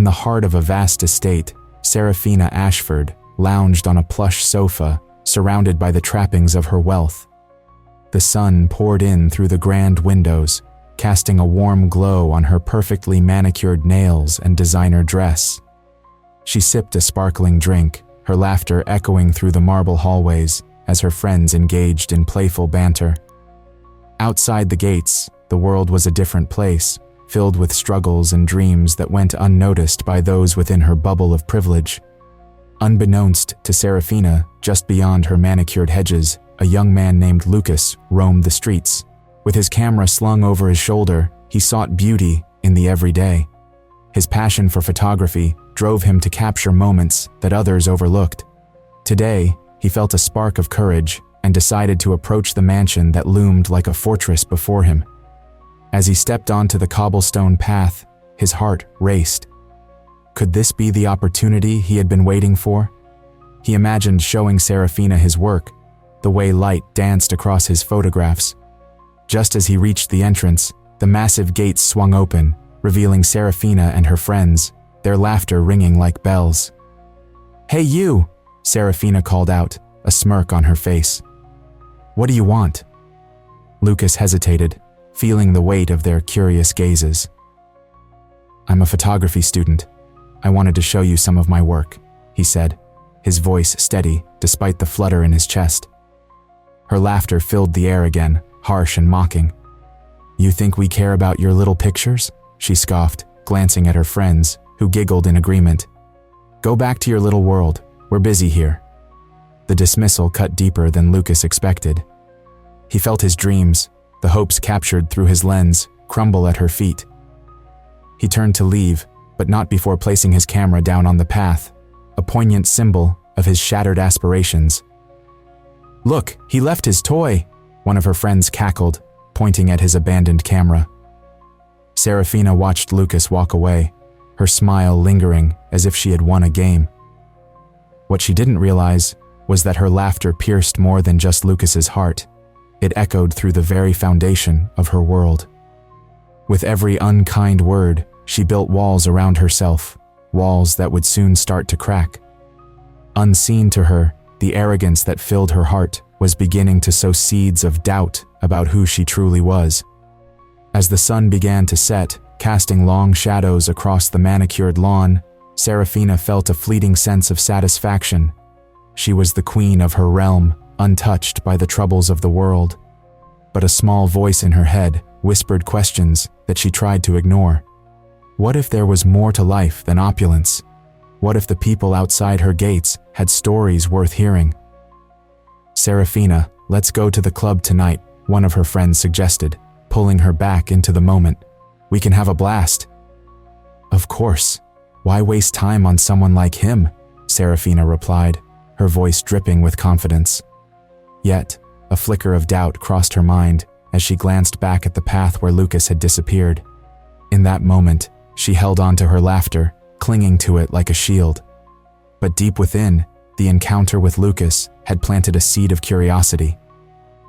In the heart of a vast estate, Serafina Ashford lounged on a plush sofa, surrounded by the trappings of her wealth. The sun poured in through the grand windows, casting a warm glow on her perfectly manicured nails and designer dress. She sipped a sparkling drink, her laughter echoing through the marble hallways as her friends engaged in playful banter. Outside the gates, the world was a different place, filled with struggles and dreams that went unnoticed by those within her bubble of privilege. Unbeknownst to Serafina, just beyond her manicured hedges, a young man named Lucas roamed the streets. With his camera slung over his shoulder, he sought beauty in the everyday. His passion for photography drove him to capture moments that others overlooked. Today, he felt a spark of courage and decided to approach the mansion that loomed like a fortress before him. As he stepped onto the cobblestone path, his heart raced. Could this be the opportunity he had been waiting for? He imagined showing Serafina his work, the way light danced across his photographs. Just as he reached the entrance, the massive gates swung open, revealing Serafina and her friends, their laughter ringing like bells. "Hey you!" Serafina called out, a smirk on her face. "What do you want?" Lucas hesitated, feeling the weight of their curious gazes. "I'm a photography student. I wanted to show you some of my work," he said, his voice steady despite the flutter in his chest. Her laughter filled the air again, harsh and mocking. "You think we care about your little pictures?" she scoffed, glancing at her friends, who giggled in agreement. "Go back to your little world. We're busy here." The dismissal cut deeper than Lucas expected. He felt his dreams, the hopes captured through his lens, crumble at her feet. He turned to leave, but not before placing his camera down on the path, a poignant symbol of his shattered aspirations. "Look, he left his toy!" one of her friends cackled, pointing at his abandoned camera. Serafina watched Lucas walk away, her smile lingering as if she had won a game. What she didn't realize was that her laughter pierced more than just Lucas's heart. It echoed through the very foundation of her world. With every unkind word, she built walls around herself, walls that would soon start to crack. Unseen to her, the arrogance that filled her heart was beginning to sow seeds of doubt about who she truly was. As the sun began to set, casting long shadows across the manicured lawn, Serafina felt a fleeting sense of satisfaction. She was the queen of her realm, untouched by the troubles of the world. But a small voice in her head whispered questions that she tried to ignore. What if there was more to life than opulence? What if the people outside her gates had stories worth hearing? "Serafina, let's go to the club tonight," one of her friends suggested, pulling her back into the moment. "We can have a blast." "Of course. Why waste time on someone like him?" Serafina replied, her voice dripping with confidence. Yet, a flicker of doubt crossed her mind as she glanced back at the path where Lucas had disappeared. In that moment, she held on to her laughter, clinging to it like a shield. But deep within, the encounter with Lucas had planted a seed of curiosity.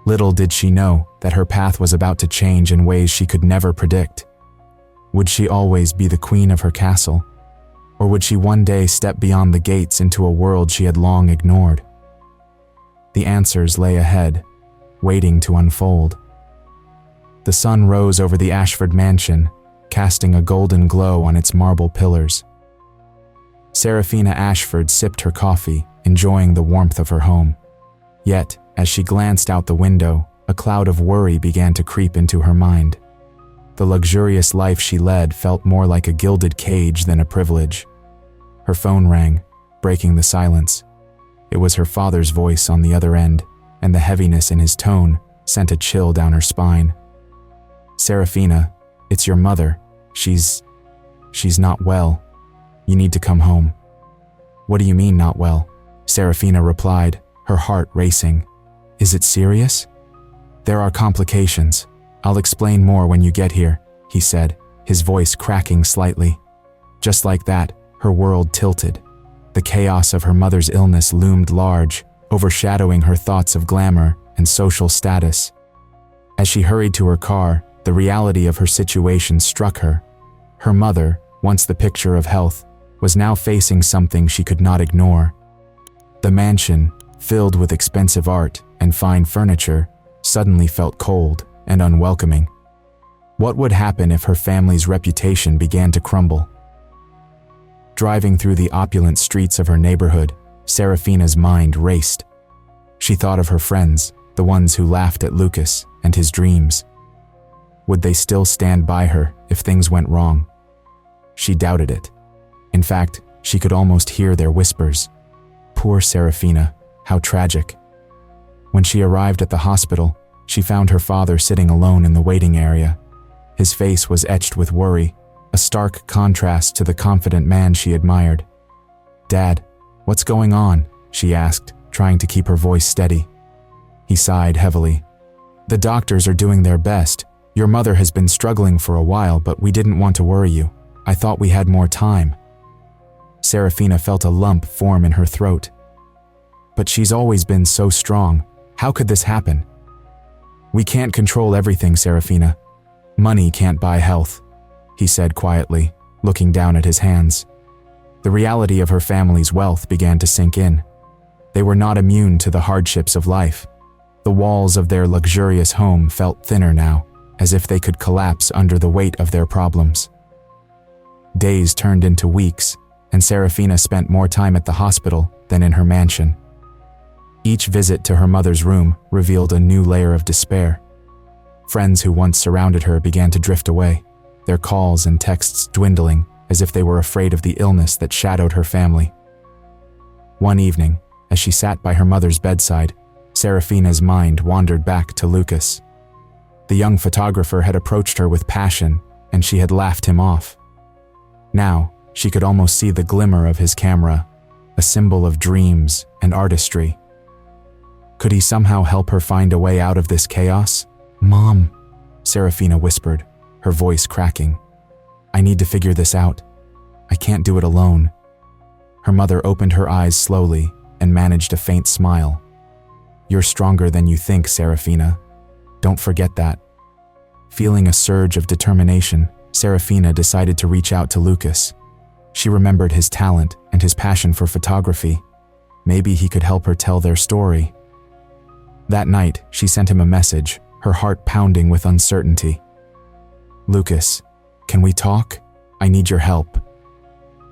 Little did she know that her path was about to change in ways she could never predict. Would she always be the queen of her castle? Or would she one day step beyond the gates into a world she had long ignored? The answers lay ahead, waiting to unfold. The sun rose over the Ashford mansion, casting a golden glow on its marble pillars. Serafina Ashford sipped her coffee, enjoying the warmth of her home. Yet, as she glanced out the window, a cloud of worry began to creep into her mind. The luxurious life she led felt more like a gilded cage than a privilege. Her phone rang, breaking the silence. It was her father's voice on the other end, and the heaviness in his tone sent a chill down her spine. "Serafina, it's your mother. She's not well. You need to come home." "What do you mean, not well?" Serafina replied, her heart racing. "Is it serious?" "There are complications. I'll explain more when you get here," he said, his voice cracking slightly. Just like that, her world tilted. The chaos of her mother's illness loomed large, overshadowing her thoughts of glamour and social status. As she hurried to her car, the reality of her situation struck her. Her mother, once the picture of health, was now facing something she could not ignore. The mansion, filled with expensive art and fine furniture, suddenly felt cold and unwelcoming. What would happen if her family's reputation began to crumble? Driving through the opulent streets of her neighborhood, Serafina's mind raced. She thought of her friends, the ones who laughed at Lucas and his dreams. Would they still stand by her if things went wrong? She doubted it. In fact, she could almost hear their whispers. Poor Serafina, how tragic. When she arrived at the hospital, she found her father sitting alone in the waiting area. His face was etched with worry, a stark contrast to the confident man she admired. "Dad, what's going on?" she asked, trying to keep her voice steady. He sighed heavily. "The doctors are doing their best. Your mother has been struggling for a while, but we didn't want to worry you. I thought we had more time." Serafina felt a lump form in her throat. "But she's always been so strong. How could this happen?" "We can't control everything, Serafina. Money can't buy health," he said quietly, looking down at his hands. The reality of her family's wealth began to sink in. They were not immune to the hardships of life. The walls of their luxurious home felt thinner now, as if they could collapse under the weight of their problems. Days turned into weeks, and Serafina spent more time at the hospital than in her mansion. Each visit to her mother's room revealed a new layer of despair. Friends who once surrounded her began to drift away, their calls and texts dwindling as if they were afraid of the illness that shadowed her family. One evening, as she sat by her mother's bedside, Serafina's mind wandered back to Lucas. The young photographer had approached her with passion, and she had laughed him off. Now, she could almost see the glimmer of his camera, a symbol of dreams and artistry. Could he somehow help her find a way out of this chaos? "Mom," Serafina whispered, her voice cracking. "I need to figure this out. I can't do it alone." Her mother opened her eyes slowly and managed a faint smile. "You're stronger than you think, Serafina. Don't forget that." Feeling a surge of determination, Serafina decided to reach out to Lucas. She remembered his talent and his passion for photography. Maybe he could help her tell their story. That night, she sent him a message, her heart pounding with uncertainty. "Lucas, can we talk? I need your help."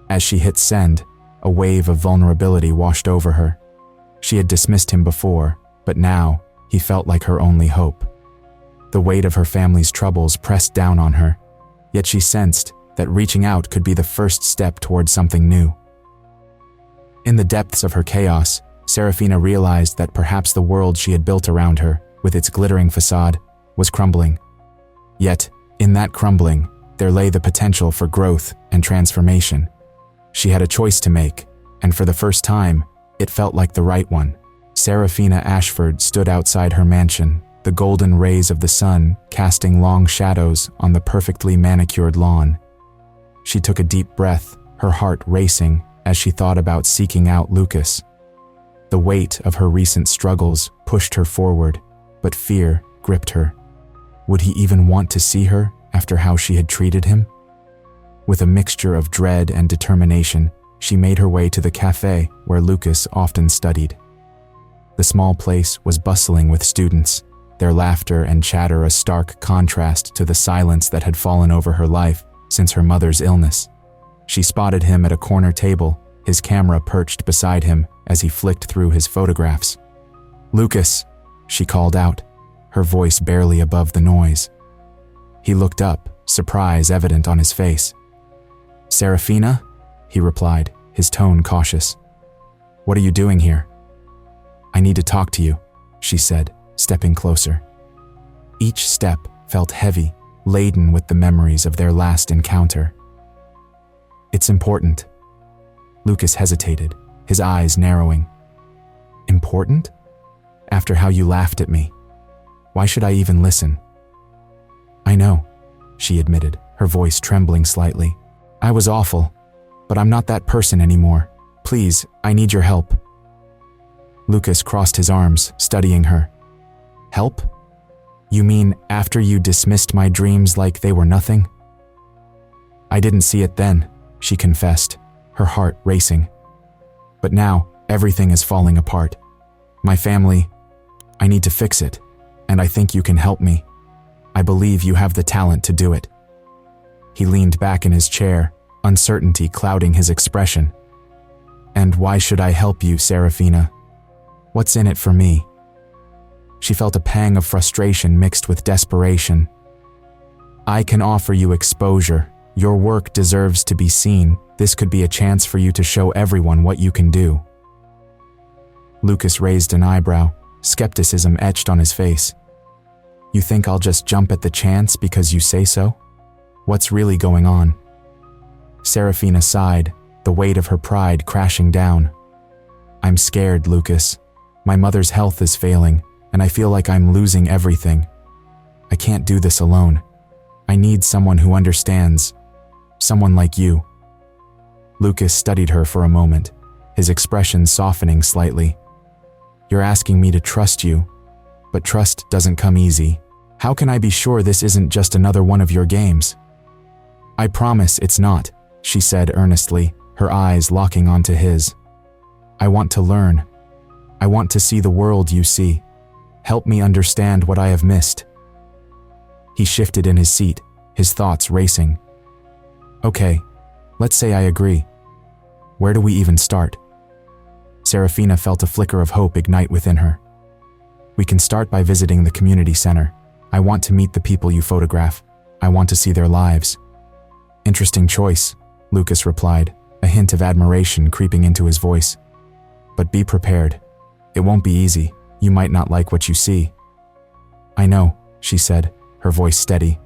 As she hit send, a wave of vulnerability washed over her. She had dismissed him before, but now he felt like her only hope. The weight of her family's troubles pressed down on her, yet she sensed that reaching out could be the first step towards something new. In the depths of her chaos, Serafina realized that perhaps the world she had built around her, with its glittering facade, was crumbling. Yet, in that crumbling, there lay the potential for growth and transformation. She had a choice to make, and for the first time, it felt like the right one. Serafina Ashford stood outside her mansion, the golden rays of the sun casting long shadows on the perfectly manicured lawn. She took a deep breath, her heart racing as she thought about seeking out Lucas. The weight of her recent struggles pushed her forward, but fear gripped her. Would he even want to see her after how she had treated him? With a mixture of dread and determination, she made her way to the cafe where Lucas often studied. The small place was bustling with students, their laughter and chatter a stark contrast to the silence that had fallen over her life since her mother's illness. She spotted him at a corner table, his camera perched beside him as he flicked through his photographs. "Lucas," she called out, her voice barely above the noise. He looked up, surprise evident on his face. "Serafina?" he replied, his tone cautious. "What are you doing here?" "I need to talk to you," she said, stepping closer. Each step felt heavy, laden with the memories of their last encounter. "It's important." Lucas hesitated, his eyes narrowing. "Important? After how you laughed at me. Why should I even listen?" "I know," she admitted, her voice trembling slightly. "I was awful, but I'm not that person anymore. Please, I need your help." Lucas crossed his arms, studying her. "Help? You mean after you dismissed my dreams like they were nothing?" I didn't see it then, she confessed, her heart racing. But now, everything is falling apart. My family, I need to fix it, and I think you can help me. I believe you have the talent to do it. He leaned back in his chair, uncertainty clouding his expression. And why should I help you, Serafina? What's in it for me? She felt a pang of frustration mixed with desperation. I can offer you exposure. Your work deserves to be seen. This could be a chance for you to show everyone what you can do. Lucas raised an eyebrow, skepticism etched on his face. You think I'll just jump at the chance because you say so? What's really going on? Serafina sighed, the weight of her pride crashing down. I'm scared, Lucas. My mother's health is failing, and I feel like I'm losing everything. I can't do this alone. I need someone who understands. Someone like you. Lucas studied her for a moment, his expression softening slightly. You're asking me to trust you, but trust doesn't come easy. How can I be sure this isn't just another one of your games? I promise it's not, she said earnestly, her eyes locking onto his. I want to learn. I want to see the world you see. Help me understand what I have missed. He shifted in his seat, his thoughts racing. Okay, let's say I agree. Where do we even start? Serafina felt a flicker of hope ignite within her. We can start by visiting the community center. I want to meet the people you photograph. I want to see their lives. Interesting choice, Lucas replied, a hint of admiration creeping into his voice. But be prepared. It won't be easy. You might not like what you see. I know, she said, her voice steady.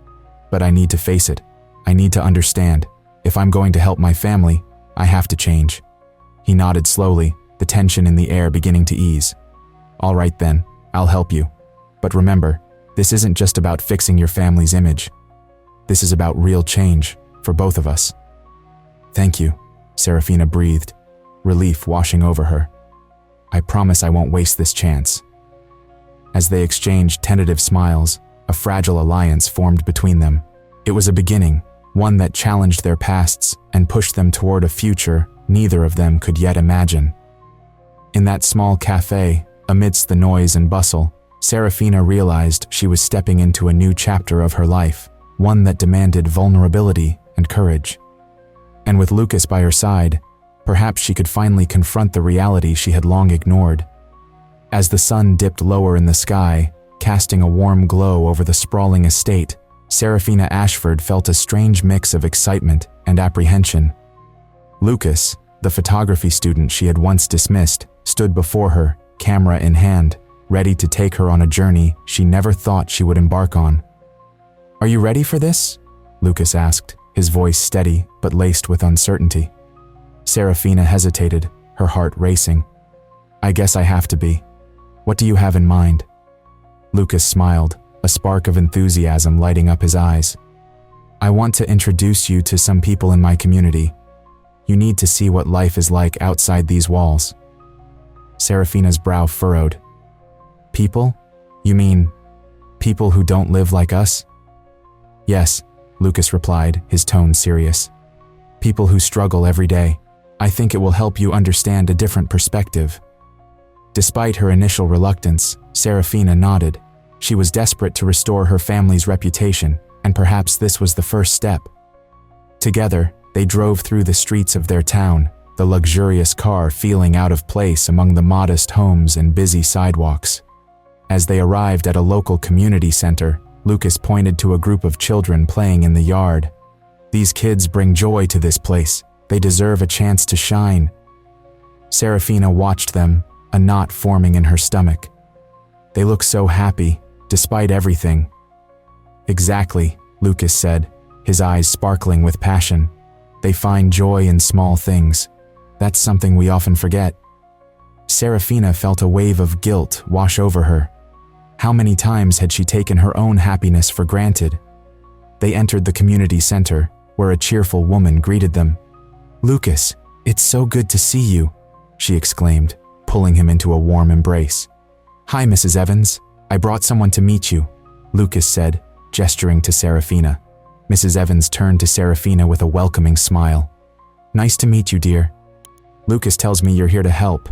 But I need to face it. I need to understand. If I'm going to help my family, I have to change. He nodded slowly, the tension in the air beginning to ease. All right then, I'll help you. But remember, this isn't just about fixing your family's image. This is about real change, for both of us. Thank you, Serafina breathed, relief washing over her. I promise I won't waste this chance. As they exchanged tentative smiles, a fragile alliance formed between them. It was a beginning, one that challenged their pasts and pushed them toward a future neither of them could yet imagine. In that small cafe, amidst the noise and bustle, Serafina realized she was stepping into a new chapter of her life, one that demanded vulnerability and courage. And with Lucas by her side, perhaps she could finally confront the reality she had long ignored. As the sun dipped lower in the sky, casting a warm glow over the sprawling estate, Serafina Ashford felt a strange mix of excitement and apprehension. Lucas, the photography student she had once dismissed, stood before her, camera in hand, ready to take her on a journey she never thought she would embark on. Are you ready for this? Lucas asked, his voice steady but laced with uncertainty. Serafina hesitated, her heart racing. I guess I have to be. What do you have in mind? Lucas smiled, a spark of enthusiasm lighting up his eyes. I want to introduce you to some people in my community. You need to see what life is like outside these walls. Serafina's brow furrowed. People? You mean people who don't live like us? Yes, Lucas replied, his tone serious. People who struggle every day. I think it will help you understand a different perspective. Despite her initial reluctance, Serafina nodded. She was desperate to restore her family's reputation, and perhaps this was the first step. Together, they drove through the streets of their town, the luxurious car feeling out of place among the modest homes and busy sidewalks. As they arrived at a local community center, Lucas pointed to a group of children playing in the yard. These kids bring joy to this place. They deserve a chance to shine. Serafina watched them, a knot forming in her stomach. They look so happy, despite everything. Exactly, Lucas said, his eyes sparkling with passion. They find joy in small things. That's something we often forget. Serafina felt a wave of guilt wash over her. How many times had she taken her own happiness for granted? They entered the community center, where a cheerful woman greeted them. Lucas, it's so good to see you, she exclaimed, pulling him into a warm embrace. Hi, Mrs. Evans. I brought someone to meet you, Lucas said, gesturing to Serafina. Mrs. Evans turned to Serafina with a welcoming smile. Nice to meet you, dear. Lucas tells me you're here to help.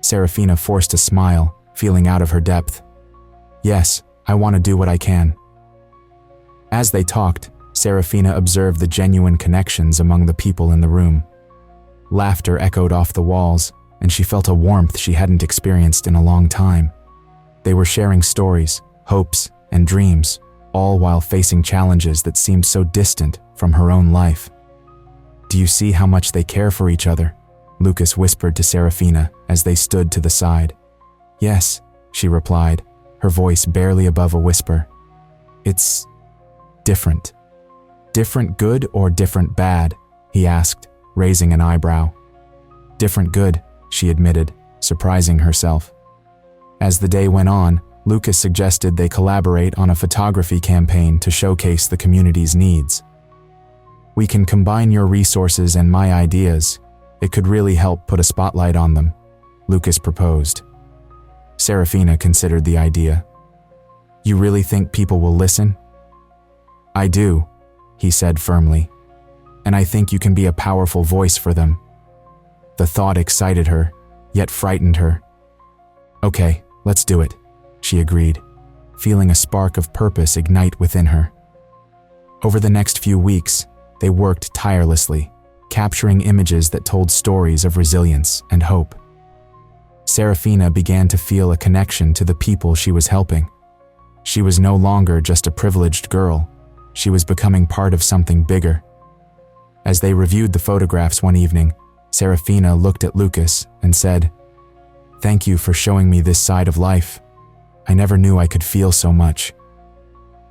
Serafina forced a smile, feeling out of her depth. Yes, I want to do what I can. As they talked, Serafina observed the genuine connections among the people in the room. Laughter echoed off the walls, and she felt a warmth she hadn't experienced in a long time. They were sharing stories, hopes, and dreams, all while facing challenges that seemed so distant from her own life. Do you see how much they care for each other? Lucas whispered to Serafina as they stood to the side. Yes, she replied, her voice barely above a whisper. It's different. Different good or different bad? He asked, raising an eyebrow. Different good, she admitted, surprising herself. As the day went on, Lucas suggested they collaborate on a photography campaign to showcase the community's needs. We can combine your resources and my ideas. It could really help put a spotlight on them, Lucas proposed. Serafina considered the idea. You really think people will listen? I do, he said firmly. And I think you can be a powerful voice for them. The thought excited her, yet frightened her. Okay, let's do it, she agreed, feeling a spark of purpose ignite within her. Over the next few weeks, they worked tirelessly, capturing images that told stories of resilience and hope. Serafina began to feel a connection to the people she was helping. She was no longer just a privileged girl. She was becoming part of something bigger. As they reviewed the photographs one evening, Serafina looked at Lucas and said, "Thank you for showing me this side of life. I never knew I could feel so much."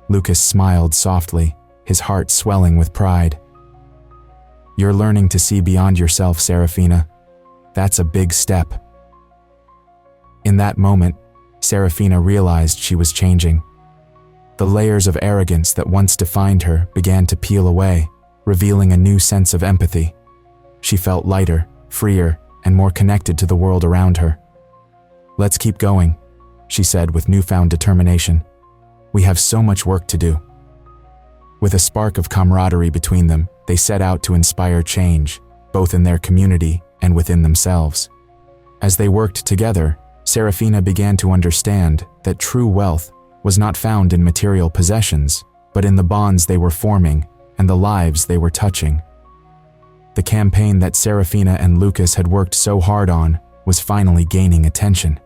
Lucas smiled softly, his heart swelling with pride. You're learning to see beyond yourself, Serafina. That's a big step. In that moment, Serafina realized she was changing. The layers of arrogance that once defined her began to peel away, revealing a new sense of empathy. She felt lighter, freer, and more connected to the world around her. Let's keep going, she said with newfound determination. We have so much work to do. With a spark of camaraderie between them, they set out to inspire change, both in their community and within themselves. As they worked together, Serafina began to understand that true wealth was not found in material possessions, but in the bonds they were forming and the lives they were touching. The campaign that Serafina and Lucas had worked so hard on was finally gaining attention.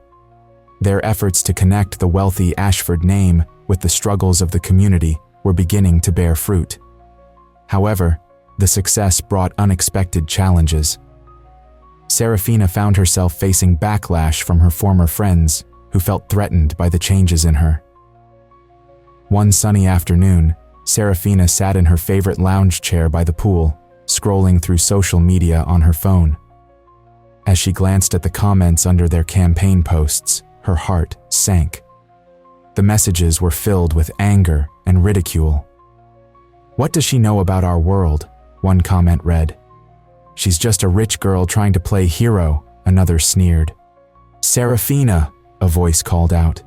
Their efforts to connect the wealthy Ashford name with the struggles of the community were beginning to bear fruit. However, the success brought unexpected challenges. Serafina found herself facing backlash from her former friends, who felt threatened by the changes in her. One sunny afternoon, Serafina sat in her favorite lounge chair by the pool, scrolling through social media on her phone. As she glanced at the comments under their campaign posts, her heart sank. The messages were filled with anger and ridicule. What does she know about our world? One comment read. She's just a rich girl trying to play hero, another sneered. Serafina, a voice called out.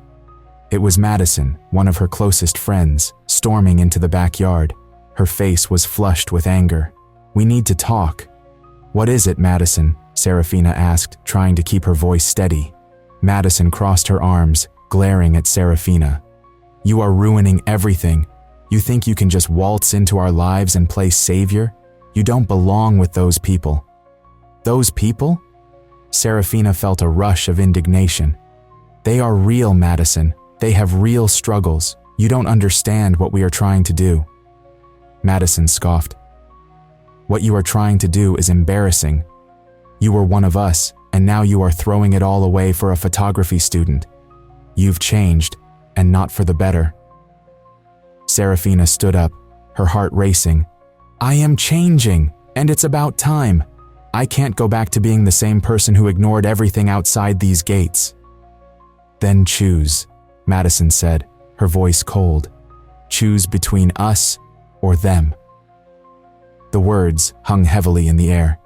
It was Madison, one of her closest friends, storming into the backyard. Her face was flushed with anger. We need to talk. What is it, Madison? Serafina asked, trying to keep her voice steady. Madison crossed her arms, glaring at Serafina. You are ruining everything. You think you can just waltz into our lives and play savior? You don't belong with those people. Those people? Serafina felt a rush of indignation. They are real, Madison. They have real struggles. You don't understand what we are trying to do. Madison scoffed. What you are trying to do is embarrassing. You were one of us, and now you are throwing it all away for a photography student. You've changed, and not for the better. Serafina stood up, her heart racing. I am changing, and it's about time. I can't go back to being the same person who ignored everything outside these gates. Then choose, Madison said, her voice cold. Choose between us or them. The words hung heavily in the air.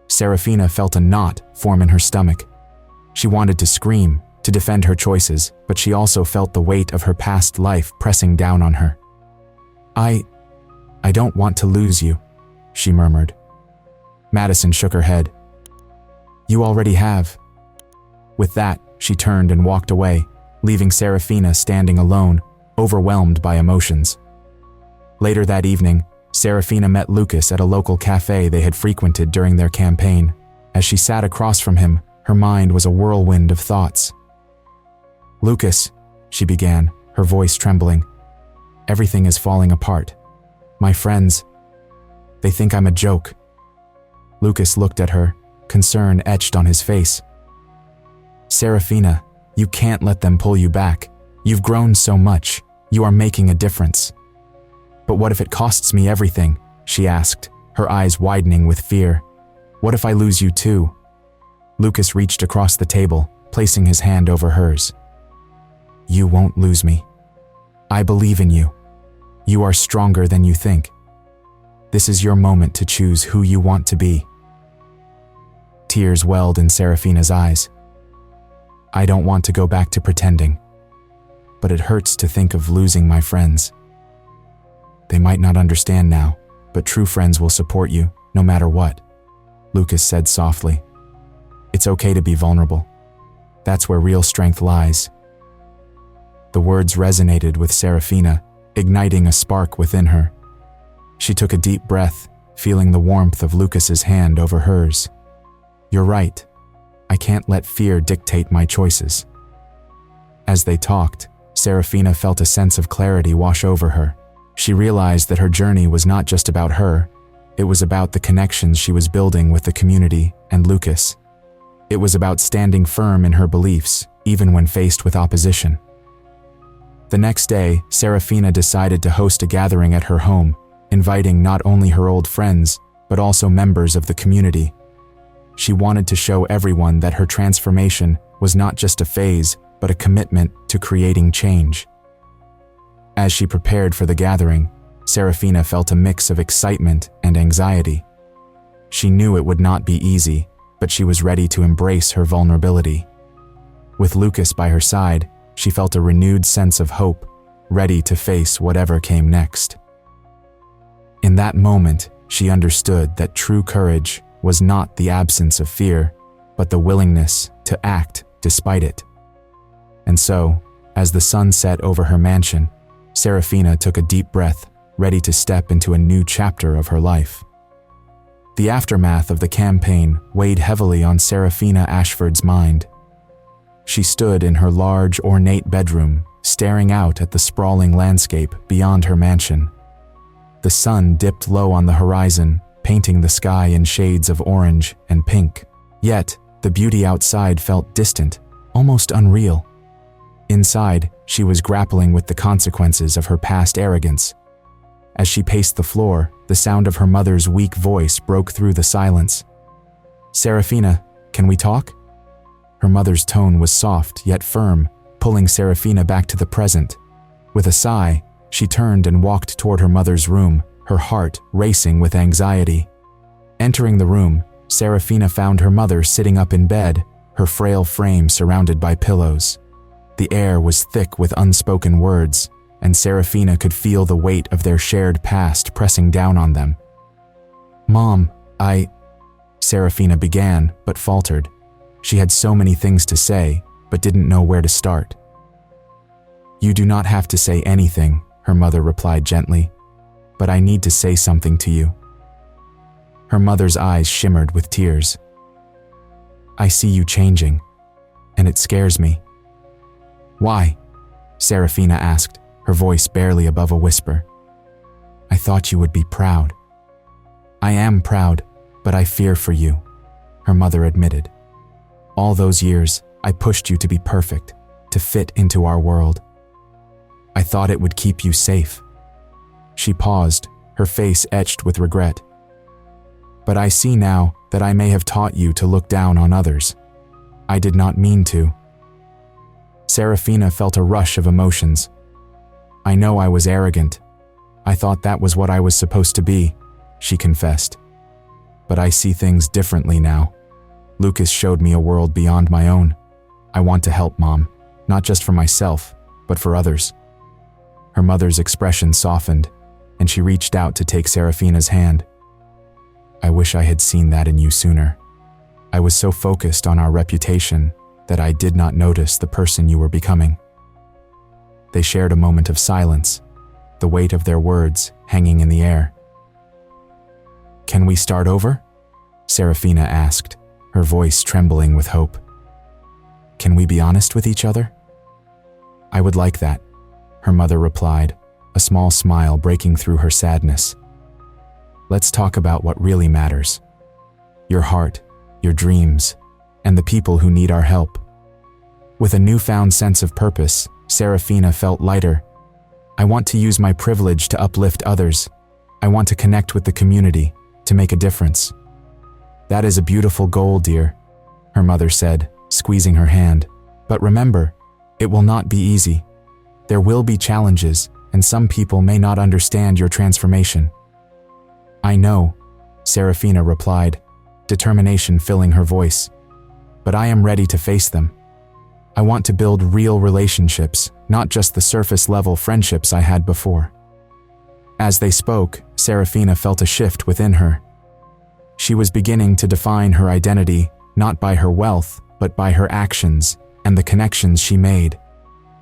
Serafina felt a knot form in her stomach. She wanted to scream, to defend her choices, but she also felt the weight of her past life pressing down on her. I don't want to lose you, she murmured. Madison shook her head. You already have. With that, she turned and walked away, leaving Serafina standing alone, overwhelmed by emotions. Later that evening, Serafina met Lucas at a local cafe they had frequented during their campaign. As she sat across from him, her mind was a whirlwind of thoughts. Lucas, she began, her voice trembling. Everything is falling apart. My friends, they think I'm a joke. Lucas looked at her, concern etched on his face. Serafina, you can't let them pull you back. You've grown so much. You are making a difference. But what if it costs me everything? She asked, her eyes widening with fear. What if I lose you too? Lucas reached across the table, placing his hand over hers. You won't lose me. I believe in you. You are stronger than you think. This is your moment to choose who you want to be. Tears welled in Serafina's eyes. I don't want to go back to pretending, but it hurts to think of losing my friends. They might not understand now, but true friends will support you, no matter what, Lucas said softly. It's okay to be vulnerable. That's where real strength lies. The words resonated with Serafina, igniting a spark within her. She took a deep breath, feeling the warmth of Lucas's hand over hers. You're right. I can't let fear dictate my choices. As they talked, Serafina felt a sense of clarity wash over her. She realized that her journey was not just about her, it was about the connections she was building with the community and Lucas. It was about standing firm in her beliefs, even when faced with opposition. The next day, Serafina decided to host a gathering at her home, inviting not only her old friends, but also members of the community. She wanted to show everyone that her transformation was not just a phase, but a commitment to creating change. As she prepared for the gathering, Serafina felt a mix of excitement and anxiety. She knew it would not be easy, but she was ready to embrace her vulnerability. With Lucas by her side, she felt a renewed sense of hope, ready to face whatever came next. In that moment, she understood that true courage was not the absence of fear, but the willingness to act despite it. And so, as the sun set over her mansion, Serafina took a deep breath, ready to step into a new chapter of her life. The aftermath of the campaign weighed heavily on Serafina Ashford's mind. She stood in her large, ornate bedroom, staring out at the sprawling landscape beyond her mansion. The sun dipped low on the horizon, painting the sky in shades of orange and pink. Yet, the beauty outside felt distant, almost unreal. Inside, she was grappling with the consequences of her past arrogance. As she paced the floor, the sound of her mother's weak voice broke through the silence. Serafina, can we talk? Her mother's tone was soft yet firm, pulling Serafina back to the present. With a sigh, she turned and walked toward her mother's room, her heart racing with anxiety. Entering the room, Serafina found her mother sitting up in bed, her frail frame surrounded by pillows. The air was thick with unspoken words, and Serafina could feel the weight of their shared past pressing down on them. Mom, Serafina began, but faltered. She had so many things to say, but didn't know where to start. You do not have to say anything, her mother replied gently, but I need to say something to you. Her mother's eyes shimmered with tears. I see you changing, and it scares me. Why? Serafina asked, her voice barely above a whisper. I thought you would be proud. I am proud, but I fear for you, her mother admitted. All those years, I pushed you to be perfect, to fit into our world. I thought it would keep you safe. She paused, her face etched with regret. But I see now that I may have taught you to look down on others. I did not mean to. Serafina felt a rush of emotions. I know I was arrogant. I thought that was what I was supposed to be, she confessed. But I see things differently now. Lucas showed me a world beyond my own. I want to help, Mom, not just for myself, but for others. Her mother's expression softened, and she reached out to take Serafina's hand. "I wish I had seen that in you sooner. I was so focused on our reputation that I did not notice the person you were becoming." They shared a moment of silence, the weight of their words hanging in the air. "Can we start over?" Serafina asked, her voice trembling with hope. "Can we be honest with each other?" "I would like that," her mother replied, a small smile breaking through her sadness. "Let's talk about what really matters. Your heart, your dreams, and the people who need our help." With a newfound sense of purpose, Serafina felt lighter. "I want to use my privilege to uplift others. I want to connect with the community, to make a difference." "That is a beautiful goal, dear," her mother said, squeezing her hand. "But remember, it will not be easy. There will be challenges, and some people may not understand your transformation." "I know," Serafina replied, determination filling her voice. "But I am ready to face them. I want to build real relationships, not just the surface-level friendships I had before." As they spoke, Serafina felt a shift within her. She was beginning to define her identity not by her wealth, but by her actions and the connections she made.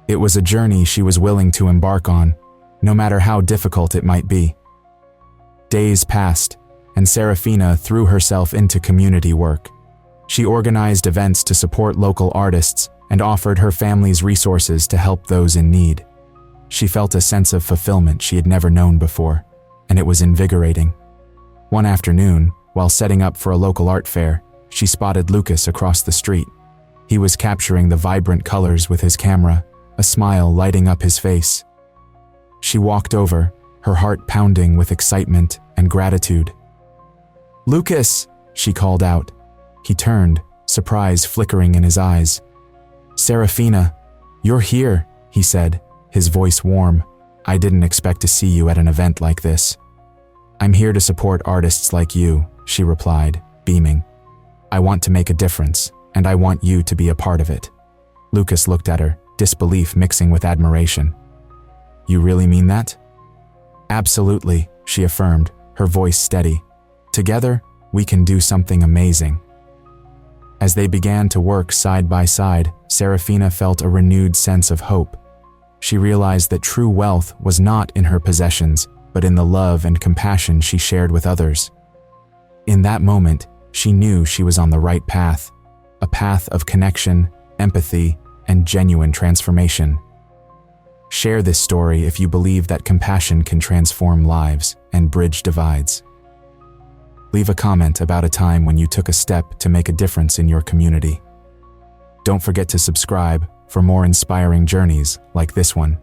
It was a journey she was willing to embark on, no matter how difficult it might be. Days passed, and Serafina threw herself into community work. She organized events to support local artists and offered her family's resources to help those in need. She felt a sense of fulfillment she had never known before, and it was invigorating. One afternoon, while setting up for a local art fair, she spotted Lucas across the street. He was capturing the vibrant colors with his camera, a smile lighting up his face. She walked over, her heart pounding with excitement and gratitude. "Lucas!" she called out. He turned, surprise flickering in his eyes. "Serafina, you're here," he said, his voice warm. "I didn't expect to see you at an event like this." "I'm here to support artists like you," she replied, beaming. "I want to make a difference, and I want you to be a part of it." Lucas looked at her, disbelief mixing with admiration. "You really mean that?" "Absolutely," she affirmed, her voice steady. "Together, we can do something amazing." As they began to work side by side, Serafina felt a renewed sense of hope. She realized that true wealth was not in her possessions, but in the love and compassion she shared with others. In that moment, she knew she was on the right path, a path of connection, empathy, and genuine transformation. Share this story if you believe that compassion can transform lives and bridge divides. Leave a comment about a time when you took a step to make a difference in your community. Don't forget to subscribe for more inspiring journeys like this one.